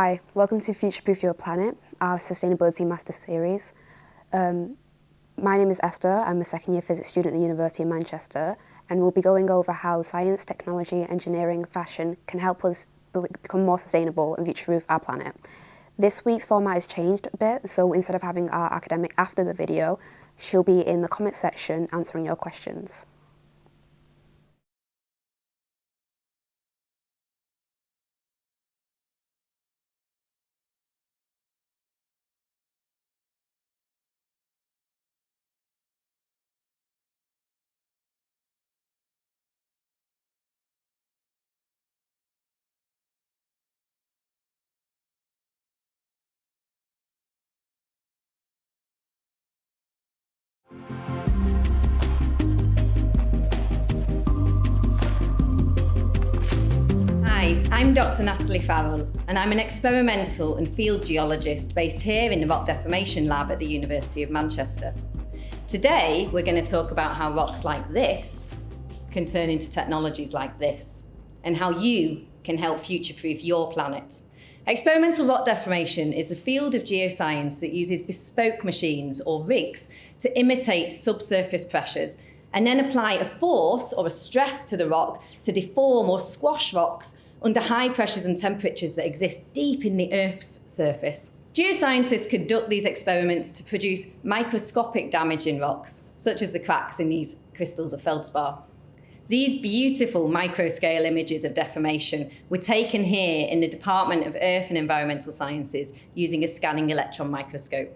Hi, welcome to Futureproof Your Planet, our Sustainability Master Series. My name is Esther. I'm a second-year physics student at the University of Manchester, and we'll be going over how science, technology, engineering, fashion can help us become more sustainable and future-proof our planet. This week's format has changed a bit, so instead of having our academic after the video, she'll be in the comment section answering your questions. Hi, I'm Dr. Natalie Farrell, and I'm an experimental and field geologist based here in the Rock Deformation Lab at the University of Manchester. Today, we're going to talk about how rocks like this can turn into technologies like this, and how you can help future-proof your planet. Experimental rock deformation is a field of geoscience that uses bespoke machines or rigs to imitate subsurface pressures and then apply a force or a stress to the rock to deform or squash rocks under high pressures and temperatures that exist deep in the Earth's surface. Geoscientists conduct these experiments to produce microscopic damage in rocks, such as the cracks in these crystals of feldspar. These beautiful microscale images of deformation were taken here in the Department of Earth and Environmental Sciences using a scanning electron microscope.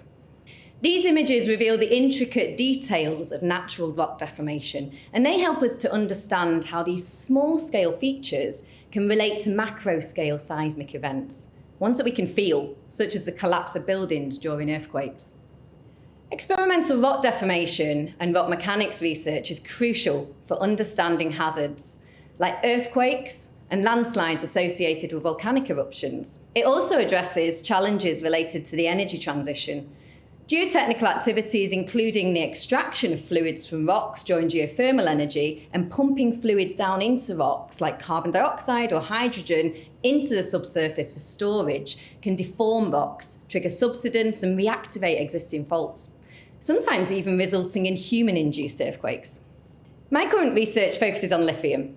These images reveal the intricate details of natural rock deformation, and they help us to understand how these small-scale features can relate to macro-scale seismic events, ones that we can feel, such as the collapse of buildings during earthquakes. Experimental rock deformation and rock mechanics research is crucial for understanding hazards like earthquakes and landslides associated with volcanic eruptions. It also addresses challenges related to the energy transition. Geotechnical activities, including the extraction of fluids from rocks during geothermal energy and pumping fluids down into rocks like carbon dioxide or hydrogen into the subsurface for storage, can deform rocks, trigger subsidence and reactivate existing faults, sometimes even resulting in human-induced earthquakes. My current research focuses on lithium,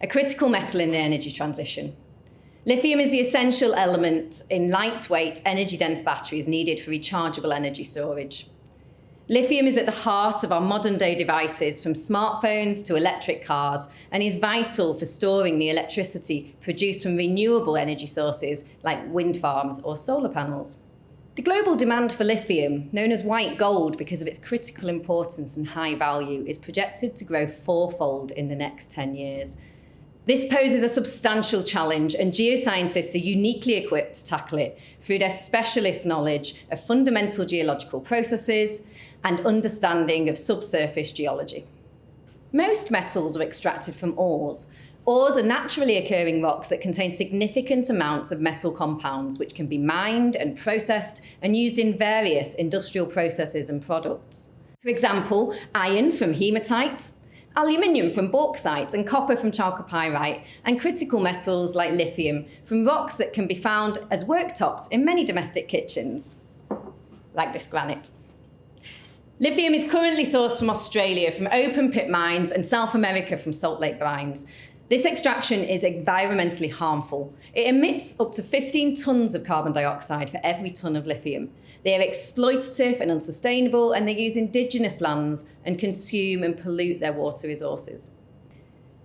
a critical metal in the energy transition. Lithium is the essential element in lightweight, energy-dense batteries needed for rechargeable energy storage. Lithium is at the heart of our modern-day devices, from smartphones to electric cars, and is vital for storing the electricity produced from renewable energy sources like wind farms or solar panels. The global demand for lithium, known as white gold because of its critical importance and high value, is projected to grow fourfold in the next 10 years. This poses a substantial challenge, and geoscientists are uniquely equipped to tackle it through their specialist knowledge of fundamental geological processes and understanding of subsurface geology. Most metals are extracted from ores. Ores are naturally occurring rocks that contain significant amounts of metal compounds, which can be mined and processed and used in various industrial processes and products. For example, iron from hematite, aluminium from bauxite, and copper from chalcopyrite, and critical metals like lithium from rocks that can be found as worktops in many domestic kitchens, like this granite. Lithium is currently sourced from Australia from open pit mines and South America from salt lake brines. This extraction is environmentally harmful. It emits up to 15 tons of carbon dioxide for every ton of lithium. They are exploitative and unsustainable, and they use indigenous lands and consume and pollute their water resources.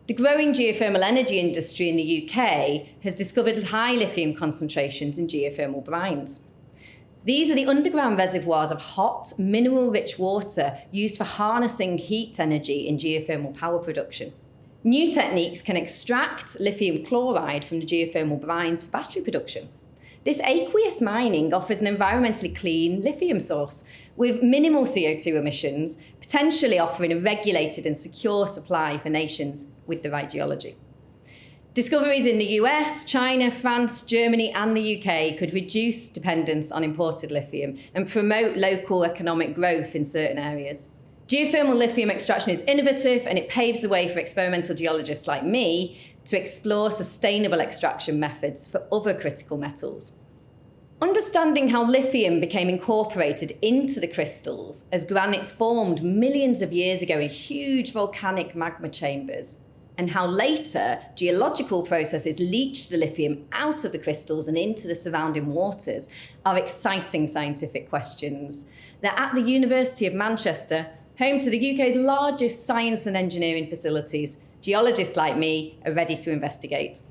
The growing geothermal energy industry in the UK has discovered high lithium concentrations in geothermal brines. These are the underground reservoirs of hot, mineral-rich water used for harnessing heat energy in geothermal power production. New techniques can extract lithium chloride from the geothermal brines for battery production. This aqueous mining offers an environmentally clean lithium source with minimal CO2 emissions, potentially offering a regulated and secure supply for nations with the right geology. Discoveries in the US, China, France, Germany, and the UK could reduce dependence on imported lithium and promote local economic growth in certain areas. Geothermal lithium extraction is innovative, and it paves the way for experimental geologists like me to explore sustainable extraction methods for other critical metals. Understanding how lithium became incorporated into the crystals as granites formed millions of years ago in huge volcanic magma chambers, and how later geological processes leached the lithium out of the crystals and into the surrounding waters are exciting scientific questions. They're at the University of Manchester, home to the UK's largest science and engineering facilities. Geologists like me are ready to investigate.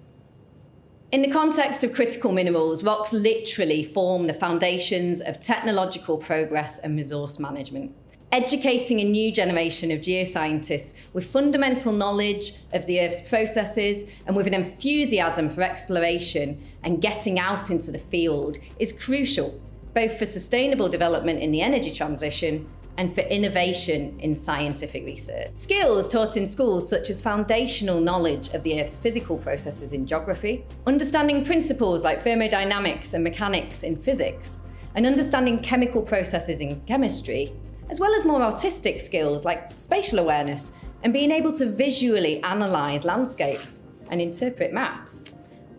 In the context of critical minerals, rocks literally form the foundations of technological progress and resource management. Educating a new generation of geoscientists with fundamental knowledge of the Earth's processes and with an enthusiasm for exploration and getting out into the field is crucial, both for sustainable development in the energy transition and for innovation in scientific research. Skills taught in schools such as foundational knowledge of the Earth's physical processes in geography, understanding principles like thermodynamics and mechanics in physics, and understanding chemical processes in chemistry, as well as more artistic skills like spatial awareness and being able to visually analyse landscapes and interpret maps,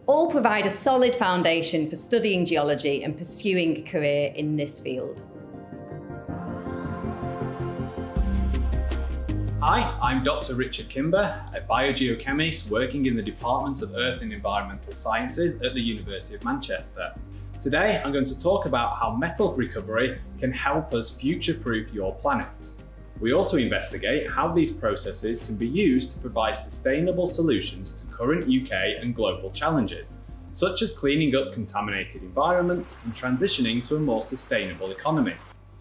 all provide a solid foundation for studying geology and pursuing a career in this field. Hi, I'm Dr. Richard Kimber, a biogeochemist working in the Department of Earth and Environmental Sciences at the University of Manchester. Today, I'm going to talk about how metal recovery can help us future-proof your planet. We also investigate how these processes can be used to provide sustainable solutions to current UK and global challenges, such as cleaning up contaminated environments and transitioning to a more sustainable economy.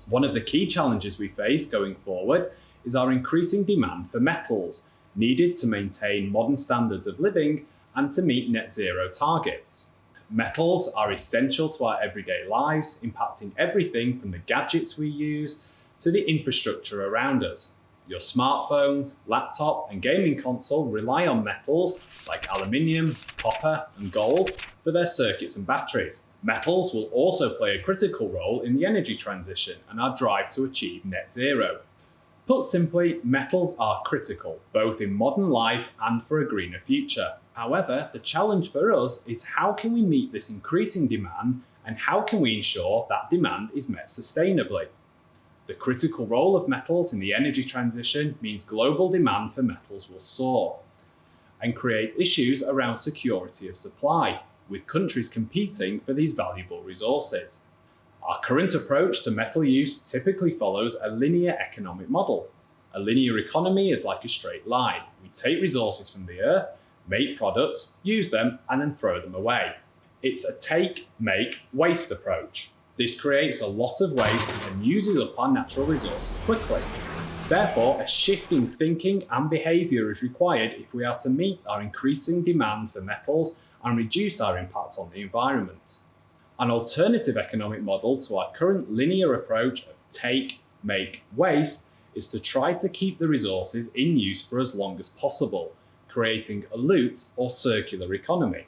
One of the key challenges we face going forward is our increasing demand for metals, needed to maintain modern standards of living and to meet net zero targets. Metals are essential to our everyday lives, impacting everything from the gadgets we use to the infrastructure around us. Your smartphones, laptop and gaming console rely on metals like aluminium, copper and gold for their circuits and batteries. Metals will also play a critical role in the energy transition and our drive to achieve net zero. Put simply, metals are critical, both in modern life and for a greener future. However, the challenge for us is how can we meet this increasing demand and how can we ensure that demand is met sustainably? The critical role of metals in the energy transition means global demand for metals will soar and create issues around security of supply, with countries competing for these valuable resources. Our current approach to metal use typically follows a linear economic model. A linear economy is like a straight line. We take resources from the earth, make products, use them, and then throw them away. It's a take, make, waste approach. This creates a lot of waste and uses up our natural resources quickly. Therefore, a shift in thinking and behaviour is required if we are to meet our increasing demand for metals and reduce our impact on the environment. An alternative economic model to our current linear approach of take, make, waste is to try to keep the resources in use for as long as possible, creating a loop or circular economy,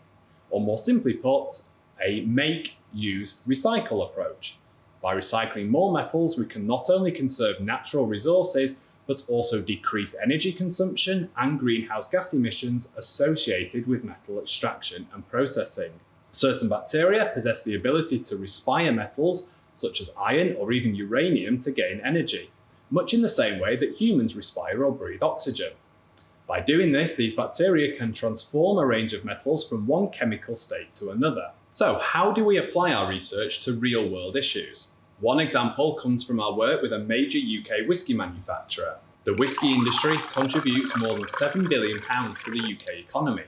or more simply put, a make, use, recycle approach. By recycling more metals, we can not only conserve natural resources, but also decrease energy consumption and greenhouse gas emissions associated with metal extraction and processing. Certain bacteria possess the ability to respire metals, such as iron or even uranium, to gain energy, much in the same way that humans respire or breathe oxygen. By doing this, these bacteria can transform a range of metals from one chemical state to another. So, how do we apply our research to real-world issues? One example comes from our work with a major UK whisky manufacturer. The whisky industry contributes more than £7 billion to the UK economy.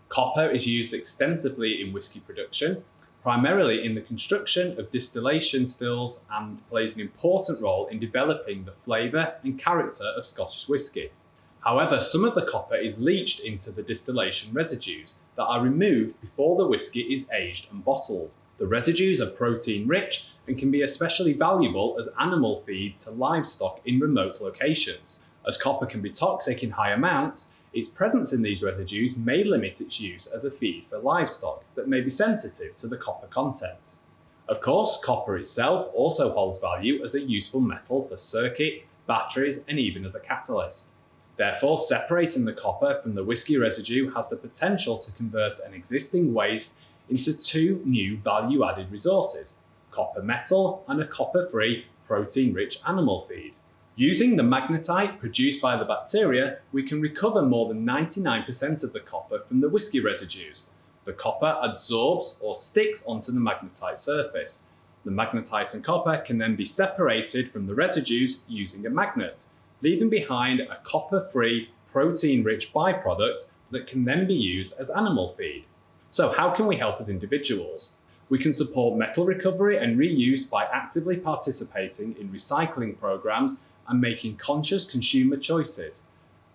Copper is used extensively in whisky production, primarily in the construction of distillation stills, and plays an important role in developing the flavour and character of Scottish whisky. However, some of the copper is leached into the distillation residues that are removed before the whisky is aged and bottled. The residues are protein-rich and can be especially valuable as animal feed to livestock in remote locations. As copper can be toxic in high amounts, its presence in these residues may limit its use as a feed for livestock that may be sensitive to the copper content. Of course, copper itself also holds value as a useful metal for circuits, batteries, and even as a catalyst. Therefore, separating the copper from the whisky residue has the potential to convert an existing waste into two new value-added resources, copper metal and a copper-free, protein-rich animal feed. Using the magnetite produced by the bacteria, we can recover more than 99% of the copper from the whiskey residues. The copper absorbs or sticks onto the magnetite surface. The magnetite and copper can then be separated from the residues using a magnet, leaving behind a copper-free, protein-rich byproduct that can then be used as animal feed. So how can we help as individuals? We can support metal recovery and reuse by actively participating in recycling programs and making conscious consumer choices.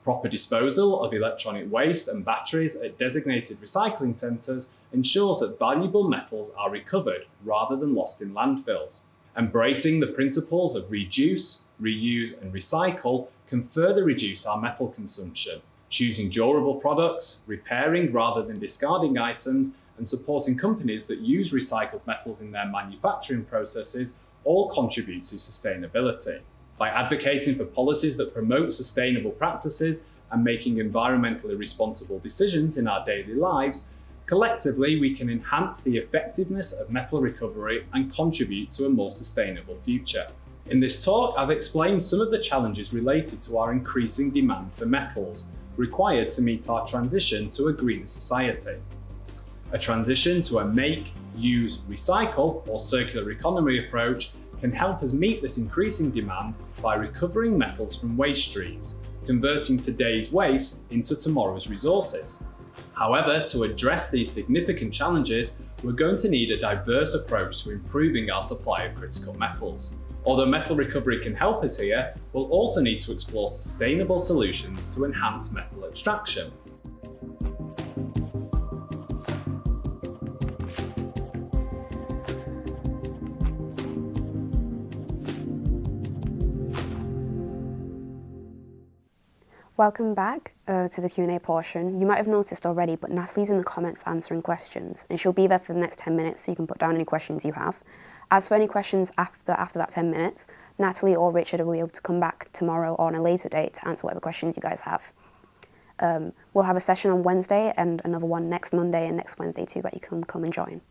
Proper disposal of electronic waste and batteries at designated recycling centres ensures that valuable metals are recovered rather than lost in landfills. Embracing the principles of reduce, reuse and recycle can further reduce our metal consumption. Choosing durable products, repairing rather than discarding items, and supporting companies that use recycled metals in their manufacturing processes all contribute to sustainability. By advocating for policies that promote sustainable practices and making environmentally responsible decisions in our daily lives, collectively we can enhance the effectiveness of metal recovery and contribute to a more sustainable future. In this talk, I've explained some of the challenges related to our increasing demand for metals required to meet our transition to a greener society. A transition to a make, use, recycle or circular economy approach can help us meet this increasing demand by recovering metals from waste streams, converting today's waste into tomorrow's resources. However, to address these significant challenges, we're going to need a diverse approach to improving our supply of critical metals. Although metal recovery can help us here, we'll also need to explore sustainable solutions to enhance metal extraction. Welcome back to the Q&A portion. You might have noticed already, but Natalie's in the comments answering questions, and she'll be there for the next 10 minutes so you can put down any questions you have. As for any questions after that 10 minutes, Natalie or Richard will be able to come back tomorrow or on a later date to answer whatever questions you guys have. We'll have a session on Wednesday and another one next Monday and next Wednesday too, but you can come and join.